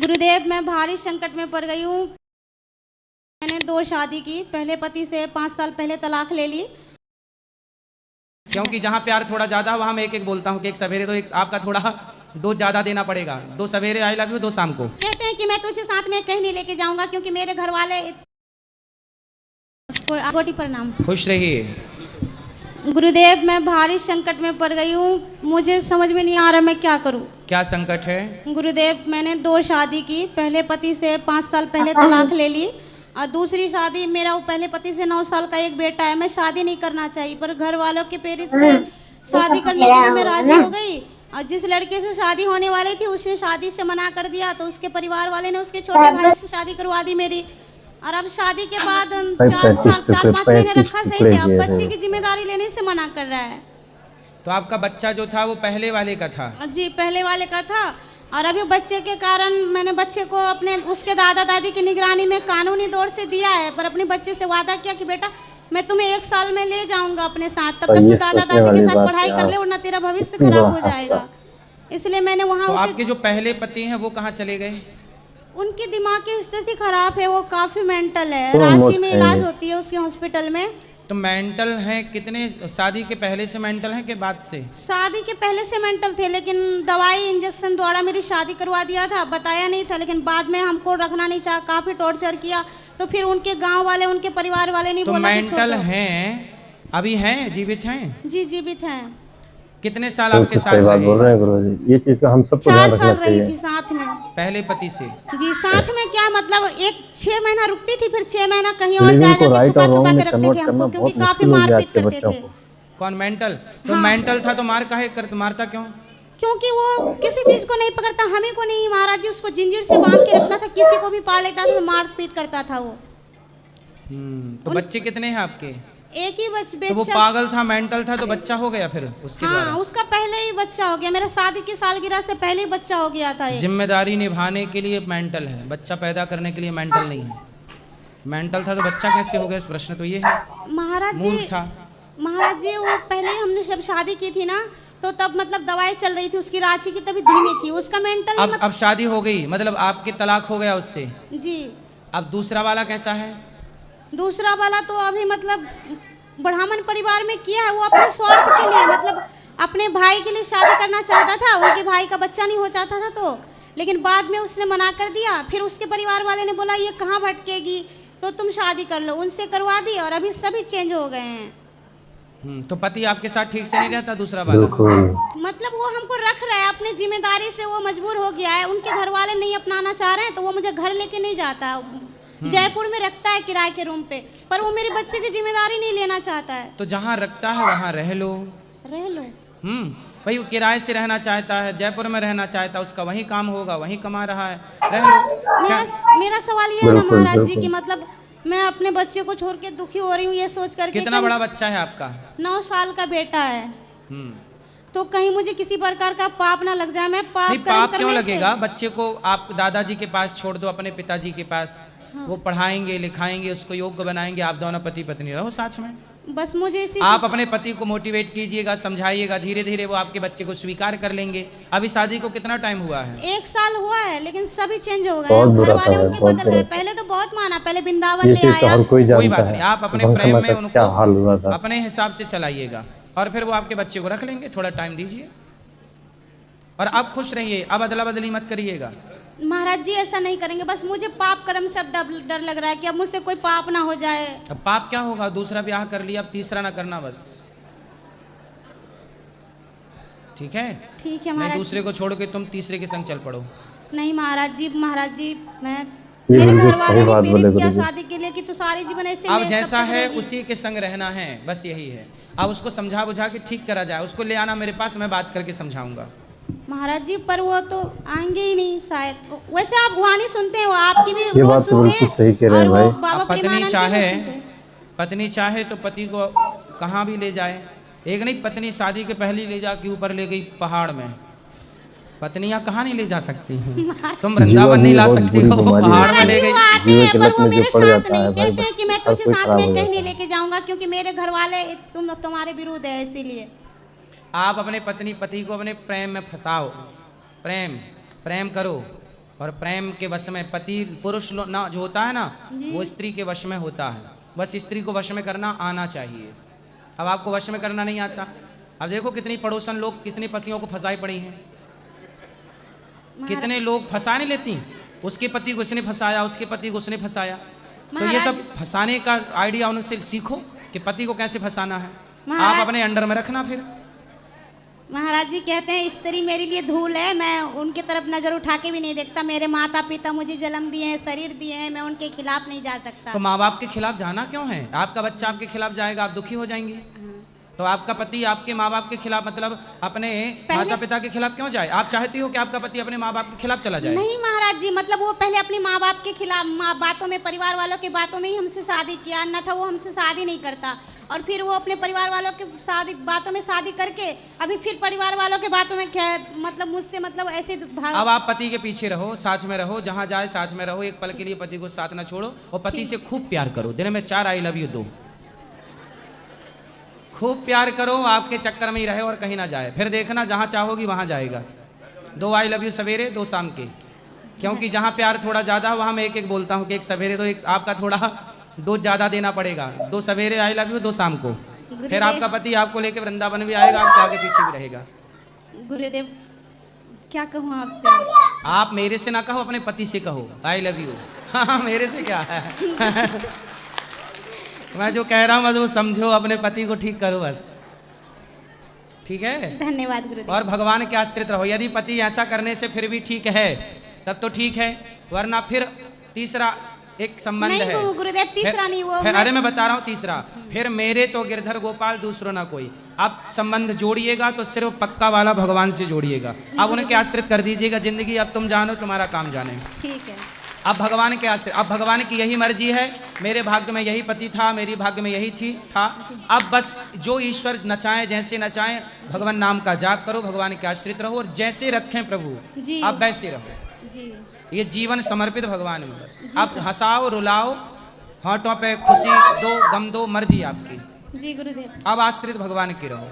गुरुदेव, मैं भारी संकट में पड़ गई हूँ। मैंने 2 शादी की, पहले पति से 5 साल पहले तलाक ले ली। क्योंकि जहाँ प्यार थोड़ा ज्यादा वहाँ मैं एक एक बोलता हूँ कि एक सवेरे दो, एक आपका थोड़ा डोज ज्यादा देना पड़ेगा। 2 सवेरे आई लव यू, 2 शाम को। कहते हैं कि मैं तुझे साथ में कहीं नहीं लेके जाऊंगा क्योंकि मेरे घर वाले। कोटि प्रणाम। खुश रहिए। गुरुदेव, मैं भारी संकट में पड़ गई हूँ। मुझे समझ में नहीं आ रहा मैं क्या करूँ। क्या संकट है? गुरुदेव, मैंने 2 शादी की, पहले पति से 5 साल पहले तलाक ले ली और दूसरी शादी, मेरा वो पहले पति से 9 साल का एक बेटा है। मैं शादी नहीं करना चाहिए पर घर वालों के प्रेरित से शादी करने के लिए मैं राजी हो गई। और जिस लड़के से शादी होने वाली थी उसने शादी से मना कर दिया, तो उसके परिवार वाले ने उसके छोटे भाई से शादी करवा दी मेरी। और अब शादी के बाद 4-5 महीने रखा सही से, अब बच्चे की जिम्मेदारी लेने से मना कर रहा है। तो आपका बच्चा जो था वो पहले वाले का था? जी, पहले वाले का था। और अभी बच्चे के कारण मैंने बच्चे को अपने उसके दादा दादी की निगरानी में कानूनी दौर से दिया है, पर अपने बच्चे से वादा किया कि बेटा मैं तुम्हें 1 साल में ले जाऊंगा अपने साथ, तब तक तू दादा दादी के साथ पढ़ाई कर ले वरना तेरा भविष्य खराब हो जाएगा। इसलिए मैंने वहाँ तो आपके जो पहले पति हैं वो कहाँ चले गए? उनकी दिमाग की स्थिति खराब है, वो काफी मेंटल है। रांची में इलाज होती है उसके हॉस्पिटल में। तो मेंटल हैं कितने? शादी के पहले से मेंटल हैं कि बाद से? शादी के पहले से मेंटल थे, लेकिन दवाई इंजेक्शन द्वारा मेरी शादी करवा दिया था, बताया नहीं था। लेकिन बाद में हमको रखना नहीं चाहा, काफी टॉर्चर किया। तो फिर उनके गांव वाले, उनके परिवार वाले नहीं बोला कि छोड़ दो। मेंटल हैं, अभी हैं, जीवित हैं? जी, जीवित हैं। कितने साल आपके साथ रहे? बोल रहे हैं गुरुजी, ये चीज का हम सबको ध्यान 4 रखना साल रही चाहिए। थी साथ में। पहले पति से? जी, साथ में क्या मतलब 6 महीना रुकती थी, फिर 6 महीना कहीं और जाया करके छुपा छुपा के रखते थे हमको, क्योंकि काफी मारपीट करते थे। कौन मेंटल? तो मेंटल था तो मार काहे करता, मारता क्यों? क्योंकि वो किसी चीज को नहीं पकड़ता, हमें को नहीं। महाराज जी उसको जंजीर से बांध के रखता था, किसी को भी पा लेता था, मारपीट करता था वो। तो बच्चे कितने हैं आपके? एक ही बच्चा। तो वो पागल था, मेंटल था, तो बच्चा हो गया फिर उसके द्वारा? हाँ, उसका पहले ही बच्चा हो गया। मेरा शादी की सालगिरह से पहले ही बच्चा हो गया था। जिम्मेदारी निभाने के लिए मेंटल है, बच्चा पैदा करने के लिए मेंटल नहीं है। मेंटल था तो बच्चा कैसे हो गया, इस प्रश्न तो ये है। महाराज जी वो पहले ही हमने जब शादी की थी ना, तो तब मतलब दवाई चल रही थी उसकी, रांची की, तभी धीमी थी उसका मेंटल। अब शादी हो गई, मतलब आपके तलाक हो गया उससे? जी। अब दूसरा वाला कैसा है? दूसरा वाला तो अभी मतलब ब्राह्मण परिवार में किया है, वो अपने स्वार्थ के लिए, मतलब अपने भाई के लिए शादी करना चाहता था। उनके भाई का बच्चा नहीं हो चाहता था, तो लेकिन बाद में उसने मना कर दिया। फिर उसके परिवार वाले ने बोला ये कहाँ भटकेगी, तो तुम शादी कर लो। उनसे करवा दी और अभी सभी चेंज हो गए हैं। तो पति आपके साथ ठीक से नहीं रहता दूसरा वाला? मतलब वो हमको रख रहा है अपनी जिम्मेदारी से, वो मजबूर हो गया है। उनके घर वाले नहीं अपनाना चाह रहे हैं, तो वो मुझे घर लेके नहीं जाता। जयपुर में रखता है किराए के रूम पे, पर वो मेरे बच्चे की जिम्मेदारी नहीं लेना चाहता है। तो जहाँ रखता है वहाँ रह लो। भाई वो किराए से रहना चाहता है, जयपुर में रहना चाहता है, उसका वही काम होगा, वही कमा रहा है, रह लो। मेरा सवाल ये है ना महाराज जी की, मतलब मैं अपने बच्चे को छोड़ के दुखी हो रही हूँ ये सोच करके। कितना बड़ा बच्चा है आपका? 9 साल का बेटा है। तो कहीं मुझे किसी प्रकार का पाप ना लग जाए। मैं पाप क्यों लगेगा? बच्चे को आप दादाजी के पास छोड़ दो, अपने पिताजी के पास। वो पढ़ाएंगे लिखाएंगे, उसको योग्य बनाएंगे, आप दोनों पति पत्नी रहो साथ में। बस मुझे आप अपने पति को मोटिवेट कीजिएगा, समझाइएगा, धीरे धीरे वो आपके बच्चे को स्वीकार कर लेंगे। अभी शादी को कितना टाइम हुआ है? 1 साल हुआ है, लेकिन सभी चेंज हो गए हैं। घर वाले उनके बदल गए। पहले तो बहुत माना, पहले वृंदावन ले आया। कोई बात नहीं, आप अपने प्रेम में उनको अपने हिसाब से चलाइएगा और फिर वो आपके बच्चे को रख लेंगे। थोड़ा टाइम दीजिए और अब खुश रहिए, अब अदला बदली मत करिएगा। महाराज जी ऐसा नहीं करेंगे, बस मुझे पाप कर्म से अब डर लग रहा है कि अब मुझसे कोई पाप ना हो जाए। अब पाप क्या होगा? दूसरा ब्याह कर लिया, अब तीसरा ना करना बस। ठीक है? ठीक है महाराज। दूसरे को छोड़ के तुम तीसरे के संग चल पड़ो। नहीं महाराज जी, मैं मेरे घर वाले ने प्रेरित किया शादी के लिए कि तू सारे जीवन ऐसे। अब जैसा है उसी के संग रहना है, बस यही है। अब उसको समझा बुझा के ठीक करा जाए, उसको ले आना मेरे पास, मैं बात करके समझाऊंगा। महाराज जी पर वो तो आएंगे ही नहीं शायद। वैसे आप गुआनी सुनते हैं, वो आपकी भी रोज सुनते हैं। और वो बाबा पत्नी चाहे तो पति को कहाँ भी ले जाए। एक नहीं, पत्नी शादी के पहले ले जाके ऊपर ले गई पहाड़ में। पत्नियां कहाँ नहीं ले जा सकती हैं? तुम वृंदावन नहीं ला सकती हो, पहाड़ में ले गई। पर वो मेरे साथ नहीं कहते हैं कि मैं तुझे साथ में कहीं नहीं लेके जाऊंगा, क्योंकि मेरे घर वाले तुम्हारे विरुद्ध है। इसीलिए आप अपने पति को अपने प्रेम में फंसाओ, प्रेम करो, और प्रेम के वश में पति पुरुष ना जो होता है ना जी। वो स्त्री के वश में होता है। बस स्त्री को वश में करना आना चाहिए। अब आपको वश में करना नहीं आता। अब देखो कितनी पड़ोसन लोग कितनी पतियों को फंसाई पड़ी हैं। कितने लोग फंसा नहीं लेती, उसके पति को उसने फंसाया, उसके पति को उसने फंसाया। तो ये सब फंसाने का आइडिया उनसे सीखो कि पति को कैसे फंसाना है। आप अपने अंडर में रखना। फिर महाराज जी कहते हैं स्त्री मेरे लिए धूल है, मैं उनकी तरफ नजर उठा के भी नहीं देखता। मेरे माता पिता मुझे जन्म दिए हैं, शरीर दिए हैं, मैं उनके खिलाफ नहीं जा सकता। तो माँ बाप के खिलाफ जाना क्यों है? आपका बच्चा आपके खिलाफ जाएगा, आप दुखी हो जाएंगे। तो आपका पति आपके माँ बाप के खिलाफ मतलब अपने माता पिता के खिलाफ क्यों जाए? आप चाहती हो कि आपका पति अपने माँ बाप के खिलाफ चला जाए? नहीं महाराज जी, मतलब वो पहले अपने माँ बाप के खिलाफ बातों में, परिवार वालों की बातों में ही हमसे शादी किया, न था वो हमसे शादी नहीं करता। और फिर वो अपने परिवार वालों के शादी बातों में शादी करके अभी फिर परिवार वालों के बातों में क्या मतलब मुझसे मतलब ऐसे भाग। अब आप पति के पीछे रहो, साथ में रहो, जहाँ जाए साथ में रहो। एक पल के लिए पति को साथ न छोड़ो और पति से खूब प्यार करो। दिन में 4 आई लव यू दो, खूब प्यार करो। आपके चक्कर में ही रहे और कहीं ना जाए। फिर देखना जहाँ चाहोगी वहाँ जाएगा। 2 आई लव यू सवेरे, 2 शाम के। क्योंकि जहाँ प्यार थोड़ा ज़्यादा वहाँ मैं एक बोलता हूँ कि एक सवेरे दो, एक आपका थोड़ा डोज ज़्यादा देना पड़ेगा। 2 सवेरे आई लव यू, 2 शाम को। फिर आपका पति आपको लेके वृंदावन भी आएगा, आपके आगे पीछे भी रहेगा। गुरुदेव क्या कहूँ आपसे? आप मेरे से ना कहो, अपने पति से कहो आई लव यू। हाँ, मेरे से क्या है। मैं जो कह रहा हूँ बस वो समझो, अपने पति को ठीक करो बस। ठीक है, धन्यवाद गुरुदेव। और भगवान के आश्रित रहो। यदि पति ऐसा करने से फिर भी ठीक है तब तो ठीक है, वरना फिर तीसरा एक संबंध नहीं है। गुरुदेव तीसरा नहीं वो अरे मैं बता रहा हूँ तीसरा। फिर मेरे तो गिरधर गोपाल दूसरो ना कोई। अब संबंध जोड़िएगा तो सिर्फ पक्का वाला भगवान से जोड़िएगा। अब उनके आश्रित कर दीजिएगा जिंदगी। अब तुम जानो, तुम्हारा काम जाने। ठीक है। अब भगवान के आश्रित, अब भगवान की यही मर्जी है। मेरे भाग्य में यही पति था, मेरी भाग्य में यही था। अब बस जो ईश्वर नचाएं, जैसे नचाएं, भगवान नाम का जाप करो, भगवान के आश्रित रहो और जैसे रखें प्रभु जी। अब वैसे रहो। जी। ये जीवन समर्पित भगवान में बस। अब हंसाओ, रुलाओ, होठों पे खुशी दो, गम दो, मर्जी आपकी। जी गुरुदेव। अब आश्रित भगवान की रहो।